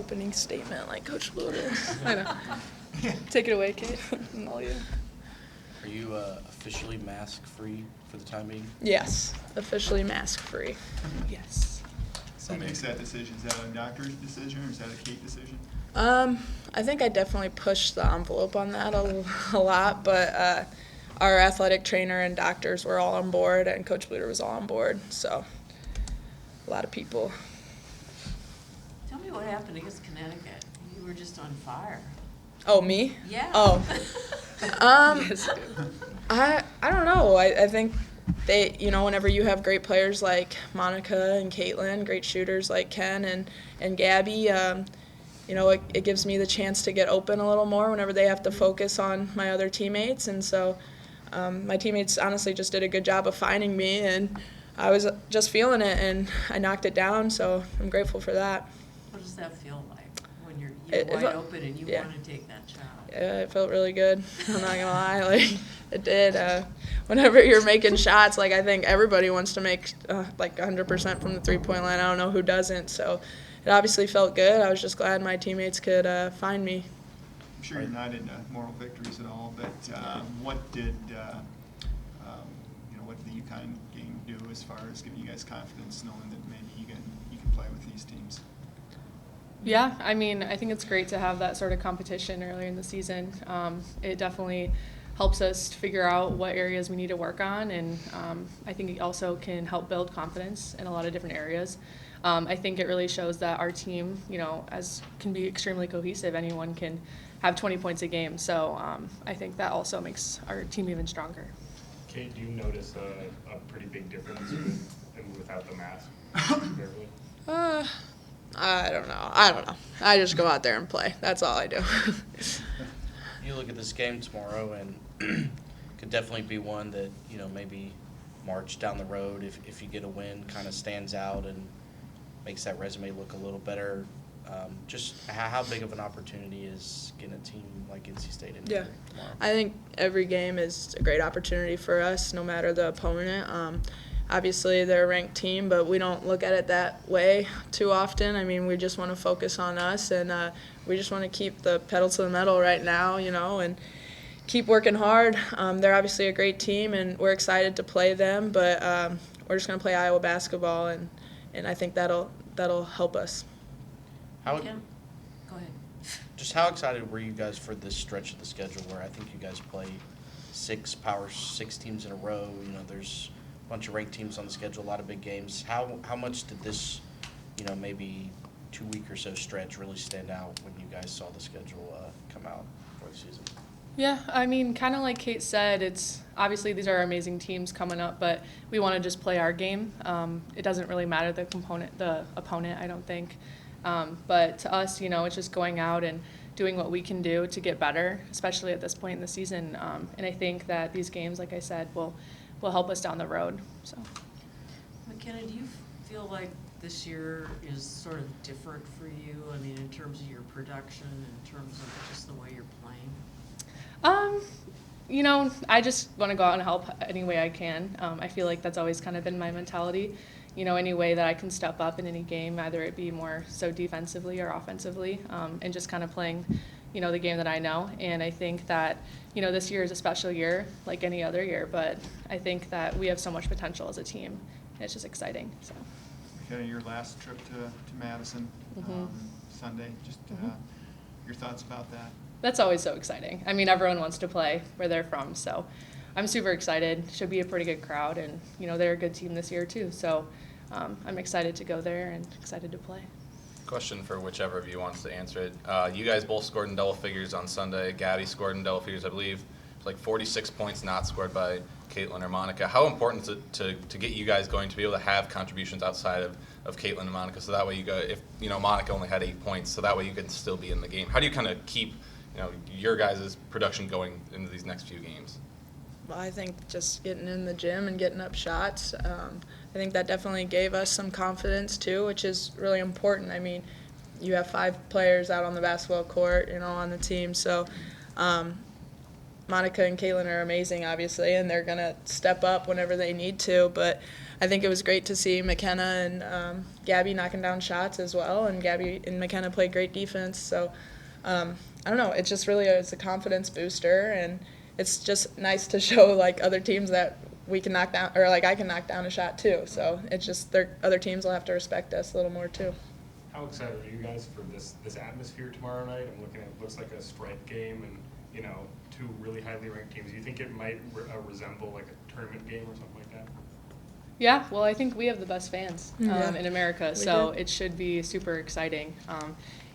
opening statement like Coach Bluder. I know. Take it away, Kate. And all you. Are you officially mask-free for the time being? Yes, officially mask-free. Yes. Who makes that decision? Is that a doctor's decision or is that a Kate decision? I think I definitely pushed the envelope on that a lot, but our athletic trainer and doctors were all on board, and Coach Bluder was all on board, so a lot of people. Tell me what happened against Connecticut. You were just on fire. Oh, me? Yeah. Oh. I don't know. I think they, whenever you have great players like Monica and Caitlin, great shooters like Ken and Gabby, it gives me the chance to get open a little more whenever they have to focus on my other teammates. And so my teammates honestly just did a good job of finding me, and I was just feeling it, and I knocked it down, so I'm grateful for that. What does that feel like when you're wide open and you want to take that shot? Yeah, it felt really good. I'm not going to lie. It did. Whenever you're making shots, I think everybody wants to make 100% from the three-point line. I don't know who doesn't. So it obviously felt good. I was just glad my teammates could find me. I'm sure you're not into moral victories at all, but what did the UConn game do as far as giving you guys confidence, knowing that maybe you can play with these teams? Yeah, I think it's great to have that sort of competition earlier in the season. It definitely helps us figure out what areas we need to work on, and I think it also can help build confidence in a lot of different areas. I think it really shows that our team, can be extremely cohesive. Anyone can have 20 points a game, so I think that also makes our team even stronger. Kate, do you notice a pretty big difference with and without the mask? I don't know. I just go out there and play. That's all I do. You look at this game tomorrow, and could definitely be one that, maybe March down the road, if you get a win, kind of stands out and makes that resume look a little better. Just how big of an opportunity is getting a team like NC State in here tomorrow? I think every game is a great opportunity for us, no matter the opponent. Obviously, they're a ranked team, but we don't look at it that way too often. We just want to focus on us, and we just want to keep the pedal to the metal right now, and keep working hard. They're obviously a great team, and we're excited to play them, but we're just going to play Iowa basketball, and I think that'll help us. Go ahead. Just how excited were you guys for this stretch of the schedule where I think you guys play 6 Power 6 teams in a row? There's bunch of ranked teams on the schedule, a lot of big games. How much did this, maybe 2-week or so stretch really stand out when you guys saw the schedule come out for the season? Yeah, kind of like Kate said, it's obviously these are amazing teams coming up, but we want to just play our game. It doesn't really matter the opponent, I don't think. But to us, it's just going out and doing what we can do to get better, especially at this point in the season. And I think that these games, like I said, will help us down the road. So, McKenna, do you feel like this year is sort of different for you? In terms of your production, in terms of just the way you're playing? I just want to go out and help any way I can. I feel like that's always kind of been my mentality. Any way that I can step up in any game, either it be more so defensively or offensively, and just kind of playing, the game that I know. And I think that, this year is a special year like any other year, but I think that we have so much potential as a team, and it's just exciting. So. McKenna, your last trip to Madison Sunday, just your thoughts about that? That's always so exciting. Everyone wants to play where they're from, so I'm super excited. Should be a pretty good crowd, and they're a good team this year too. So I'm excited to go there and excited to play. Question for whichever of you wants to answer it. You guys both scored in double figures on Sunday. Gabby scored in double figures, I believe. It's like 46 points not scored by Caitlin or Monica. How important is it to get you guys going to be able to have contributions outside of Caitlin and Monica, so that way you go, if Monica only had 8 points, so that way you can still be in the game? How do you kind of keep your guys' production going into these next few games? Well, I think just getting in the gym and getting up shots, I think that definitely gave us some confidence too, which is really important. You have 5 players out on the basketball court, on the team, so Monica and Caitlin are amazing, obviously, and they're going to step up whenever they need to. But I think it was great to see McKenna and Gabby knocking down shots as well, and Gabby and McKenna played great defense. So I don't know, it just really is a confidence booster, and it's just nice to show like other teams that we can knock down, or like I can knock down a shot too. So it's just other teams will have to respect us a little more too. How excited are you guys for this atmosphere tomorrow night? I'm looking at it looks like a stripe game and, you know, two really highly ranked teams. Do you think it might resemble like a tournament game or something like that? Yeah, well, I think we have the best fans Yeah. in America, We so do. it should be super exciting.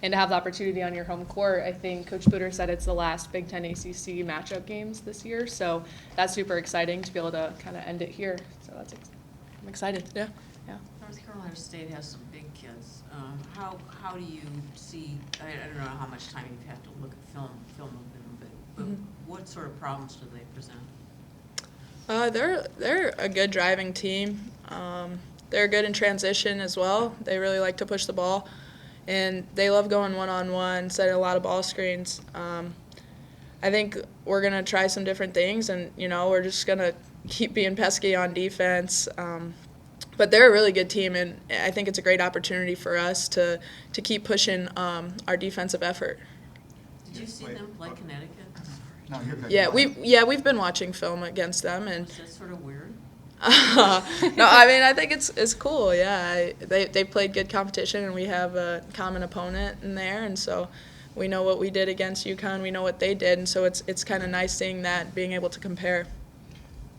And to have the opportunity on your home court, I think Coach Bluder said it's the last Big Ten ACC matchup games this year, so that's super exciting to be able to kind of end it here. So I'm excited. Yeah. Yeah. North Carolina State has some big kids. How do you see, I don't know how much time you've had to look at film of them, but what sort of problems do they present? They're a good driving team. They're good in transition as well. They really like to push the ball, and they love going one-on-one, setting a lot of ball screens. I think we're going to try some different things, and, you know, we're just going to keep being pesky on defense. But they're a really good team, and I think it's a great opportunity for us to keep pushing our defensive effort. Did you see them play Connecticut? No, you're good. Yeah, we've been watching film against them, and Was that sort of weird? no, I mean, I think it's cool. Yeah, they played good competition, and we have a common opponent in there, and so we know what we did against UConn. We know what they did, and so it's kind of nice seeing that, being able to compare.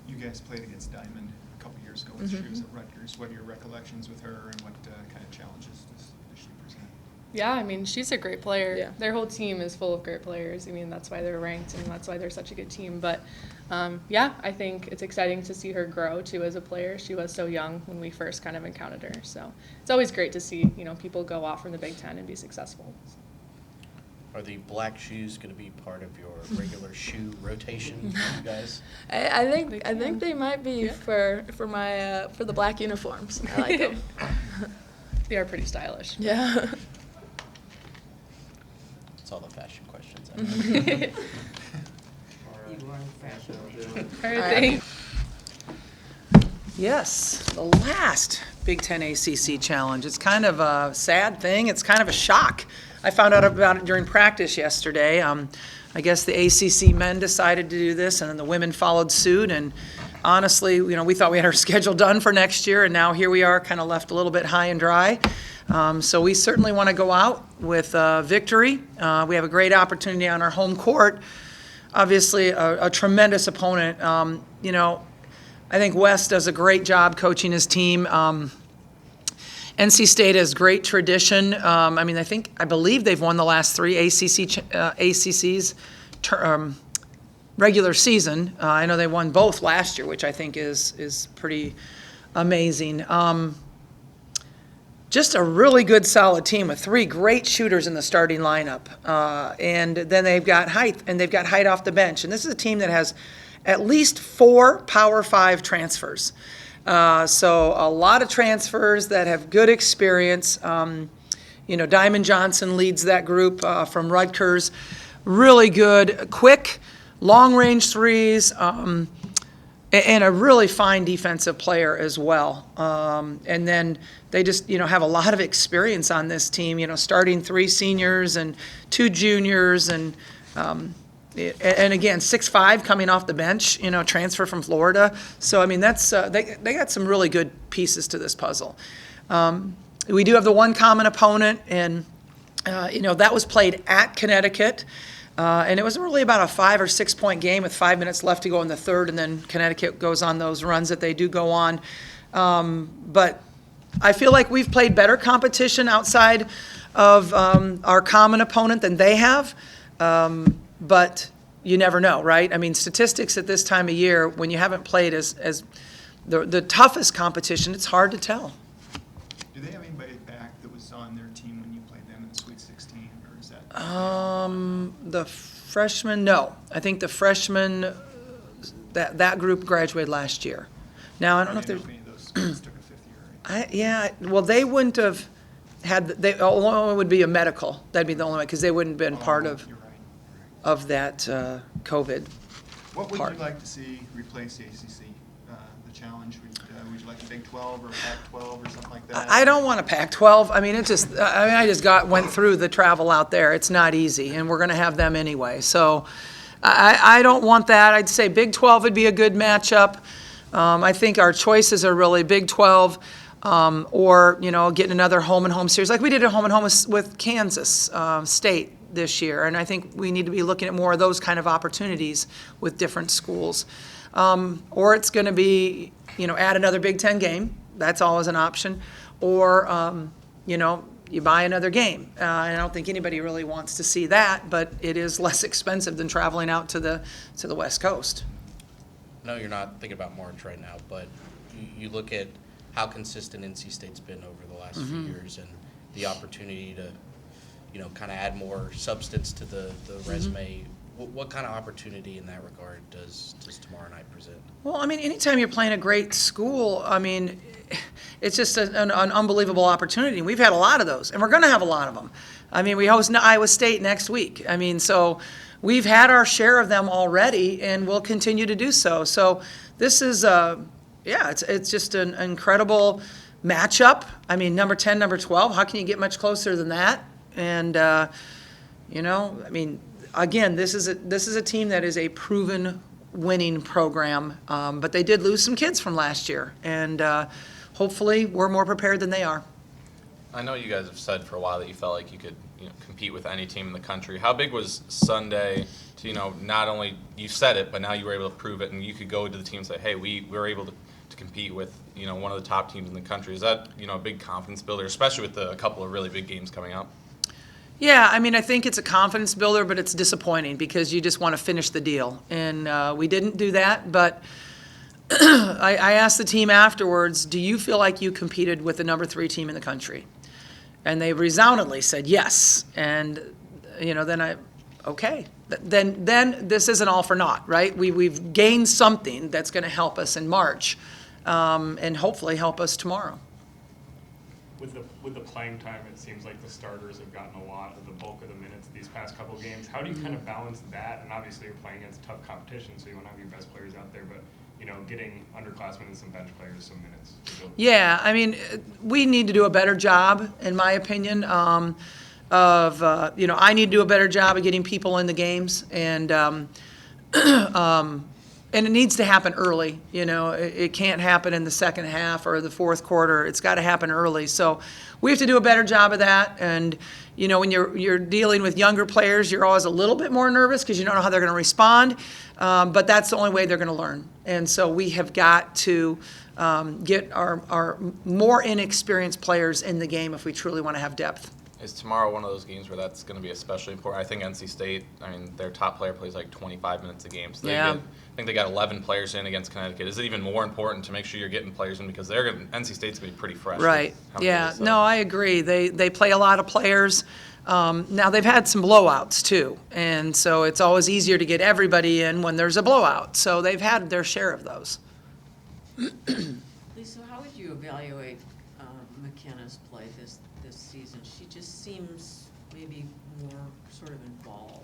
You guys played against Diamond a couple years ago when she was at Rutgers. What are your recollections with her, and what kind of challenges does she present? Yeah, I mean, she's a great player. Yeah. Their whole team is full of great players. I mean, that's why they're ranked, and that's why they're such a good team. But, yeah, I think it's exciting to see her grow, too, as a player. She was so young when we first kind of encountered her. So it's always great to see, you know, people go off from the Big Ten and be successful. Are the black shoes going to be part of your regular shoe rotation, for you guys? I think can. they might be for the black uniforms. I like them. They are pretty stylish. Yeah. That's all the fashion questions I have. You are fashionable. All right, thanks. Yes, the last Big Ten ACC Challenge. It's kind of a sad thing. It's kind of a shock. I found out about it during practice yesterday. I guess the ACC men decided to do this, and then the women followed suit. And honestly, you know, we thought we had our schedule done for next year, and now here we are, kind of left a little bit high and dry. So we certainly want to go out with victory. We have a great opportunity on our home court. Obviously, a tremendous opponent. You know, I think Wes does a great job coaching his team. NC State has great tradition. I mean, I believe they've won the last three ACC's regular season. I know they won both last year, which I think is pretty amazing. Just a really good, solid team with three great shooters in the starting lineup. And then they've got height, and they've got height off the bench. And this is a team that has at least 4 Power 5 transfers. So a lot of transfers that have good experience. You know, Diamond Johnson leads that group from Rutgers. Really good, quick, long-range threes, and a really fine defensive player as well. And then they just, you know, have a lot of experience on this team, you know, starting 3 seniors and 2 juniors and again, 6'5" coming off the bench, you know, transfer from Florida. So, I mean, that's they got some really good pieces to this puzzle. We do have the one common opponent, and, you know, that was played at Connecticut. And it was really about a 5 or 6 point game with 5 minutes left to go in the third, and then Connecticut goes on those runs that they do go on. But I feel like we've played better competition outside of our common opponent than they have. But you never know, right? I mean, statistics at this time of year, when you haven't played as the toughest competition, it's hard to tell. Do they have anybody back that was on their team when you played them in the Sweet 16, or is that? The freshmen, no. I think the freshmen, that group graduated last year. Now, I don't know if there's. Any of those schools took a 5th year. Yeah, well, they wouldn't have had, they only would be a medical. That'd be the only way, because they wouldn't have been part of You're right. that COVID. What would part. you like to see replace the ACC? The challenge, would you like a Big 12 or a Pac-12 or something like that? I don't want a Pac-12. I mean, I just went through the travel out there. It's not easy, and we're going to have them anyway. So I don't want that. I'd say Big 12 would be a good matchup. I think our choices are really Big 12 or, getting another home-and-home series. Like we did a home-and-home with Kansas State this year, and I think we need to be looking at more of those kind of opportunities with different schools. Or it's going to be, add another Big Ten game. That's always an option. Or, you buy another game. I don't think anybody really wants to see that, but it is less expensive than traveling out to the West Coast. No, you're not thinking about March right now, but you look at how consistent NC State's been over the last few years and the opportunity to, kind of add more substance to the resume. What kind of opportunity in that regard does tomorrow night present? Well, I mean, anytime you're playing a great school, I mean, it's just an unbelievable opportunity. We've had a lot of those, and we're going to have a lot of them. I mean, we host Iowa State next week. I mean, so we've had our share of them already, and we'll continue to do so. So this is, it's just an incredible matchup. I mean, number 10, number 12, how can you get much closer than that? And, I mean, again, this is a team that is a proven winning program, but they did lose some kids from last year, and hopefully we're more prepared than they are. I know you guys have said for a while that you felt like you could compete with any team in the country. How big was Sunday to, not only you said it, but now you were able to prove it, and you could go to the team and say, hey, we were able to compete with, one of the top teams in the country. Is that, a big confidence builder, especially with a couple of really big games coming up? Yeah, I mean, I think it's a confidence builder, but it's disappointing because you just want to finish the deal. And we didn't do that, but I asked the team afterwards, do you feel like you competed with the number 3 team in the country? And they resoundingly said yes. And, then then this isn't all for naught, right? We've gained something that's going to help us in March and hopefully help us tomorrow. With the playing time, it seems like the starters have gotten a lot of the bulk of the minutes these past couple games. How do you kind of balance that? And obviously you're playing against tough competition, so you want to have your best players out there, but getting underclassmen and some bench players some minutes. Yeah, I mean, we need to do a better job, in my opinion, I need to do a better job of getting people in the games, and it needs to happen early. It can't happen in the second half or the fourth quarter. It's got to happen early. So we have to do a better job of that. And, when you're dealing with younger players, you're always a little bit more nervous because you don't know how they're going to respond. But that's the only way they're going to learn. And so we have got to get our more inexperienced players in the game if we truly want to have depth. Is tomorrow one of those games where that's going to be especially important? I think NC State, their top player plays like 25 minutes a game. So I think they got 11 players in against Connecticut. Is it even more important to make sure you're getting players in because NC State's going to be pretty fresh? Right. Yeah. No, I agree. They play a lot of players. Now, they've had some blowouts, too. And so it's always easier to get everybody in when there's a blowout. So they've had their share of those. Lisa, how would you evaluate McKenna's play this season? She just seems maybe more sort of involved.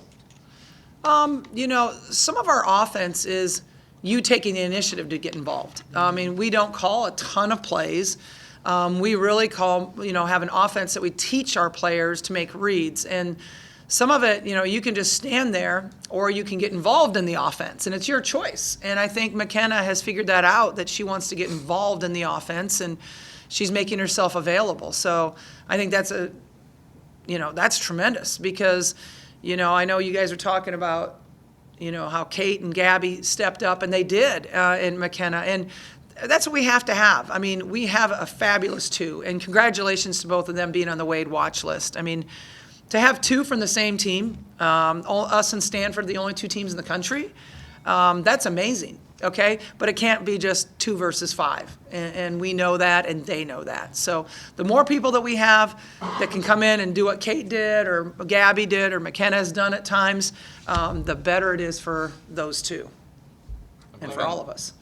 Some of our offense is you taking the initiative to get involved. I mean, we don't call a ton of plays. We really have an offense that we teach our players to make reads. And some of it, you can just stand there or you can get involved in the offense, and it's your choice. And I think McKenna has figured that out, that she wants to get involved in the offense, and she's making herself available. So I think that's that's tremendous because, I know you guys are talking about, how Kate and Gabby stepped up, and they did in McKenna. And that's what we have to have. I mean, we have a fabulous 2, and congratulations to both of them being on the Wade watch list. I mean, to have 2 from the same team, us and Stanford, the only 2 teams in the country, that's amazing. Okay, but it can't be just 2 versus 5, and we know that, and they know that. So the more people that we have that can come in and do what Kate did, or Gabby did, or McKenna has done at times, the better it is for those 2, and for all of us.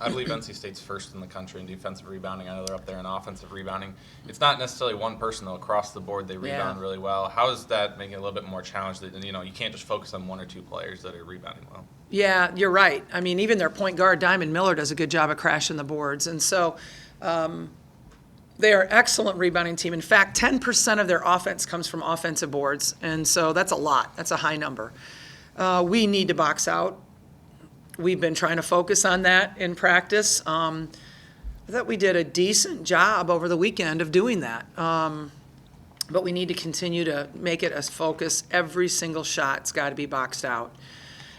I believe NC State's first in the country in defensive rebounding. I know they're up there in offensive rebounding. It's not necessarily one person, though. Across the board, they rebound Yeah. really well. How is that making it a little bit more challenging? That, you can't just focus on one or two players that are rebounding well. Yeah, you're right. I mean, even their point guard, Diamond Miller, does a good job of crashing the boards. And so they are an excellent rebounding team. In fact, 10% of their offense comes from offensive boards. And so that's a lot. That's a high number. We need to box out. We've been trying to focus on that in practice. I thought we did a decent job over the weekend of doing that. But we need to continue to make it a focus. Every single shot's got to be boxed out.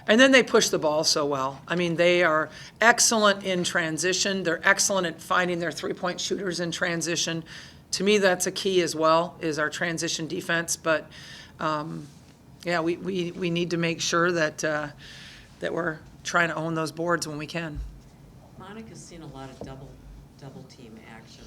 And then they push the ball so well. I mean, they are excellent in transition. They're excellent at finding their three-point shooters in transition. To me, that's a key as well, is our transition defense. But, yeah, we need to make sure that that we're trying to own those boards when we can. Monica's seen a lot of double team action.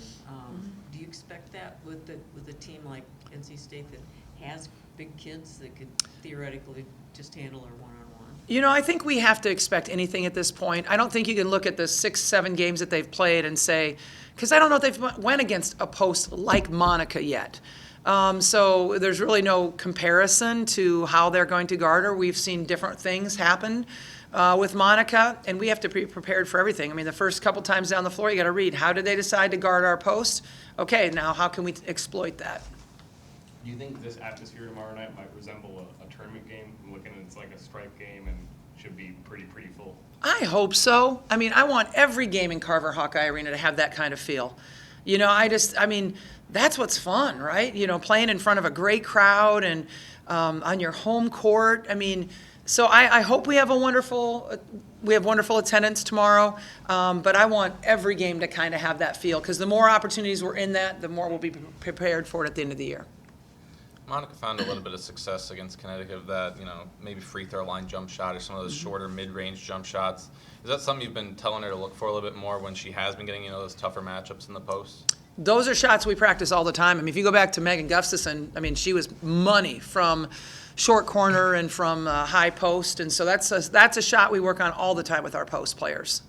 Do you expect that with a team like NC State that has big kids that could theoretically just handle her one-on-one? I think we have to expect anything at this point. I don't think you can look at the 6-7 games that they've played and say, because I don't know if they've went against a post like Monica yet. So there's really no comparison to how they're going to guard her. We've seen different things happen with Monica, and we have to be prepared for everything. I mean, the first couple times down the floor, you got to read, how did they decide to guard our post? Okay, now how can we exploit that? Do you think this atmosphere tomorrow night might resemble a tournament game? I'm looking at it's like a strike game and should be pretty full. I hope so. I mean, I want every game in Carver Hawkeye Arena to have that kind of feel. That's what's fun, right? Playing in front of a great crowd and on your home court. I mean, so I hope we have wonderful attendance tomorrow, but I want every game to kind of have that feel, because the more opportunities we're in that, the more we'll be prepared for it at the end of the year. Monica found a little bit of success against Connecticut of that, maybe free throw line jump shot or some of those shorter mid-range jump shots. Is that something you've been telling her to look for a little bit more when she has been getting, those tougher matchups in the post? Those are shots we practice all the time. I mean, if you go back to Megan Gustafson, she was money from short corner and from high post, and so that's a shot we work on all the time with our post players.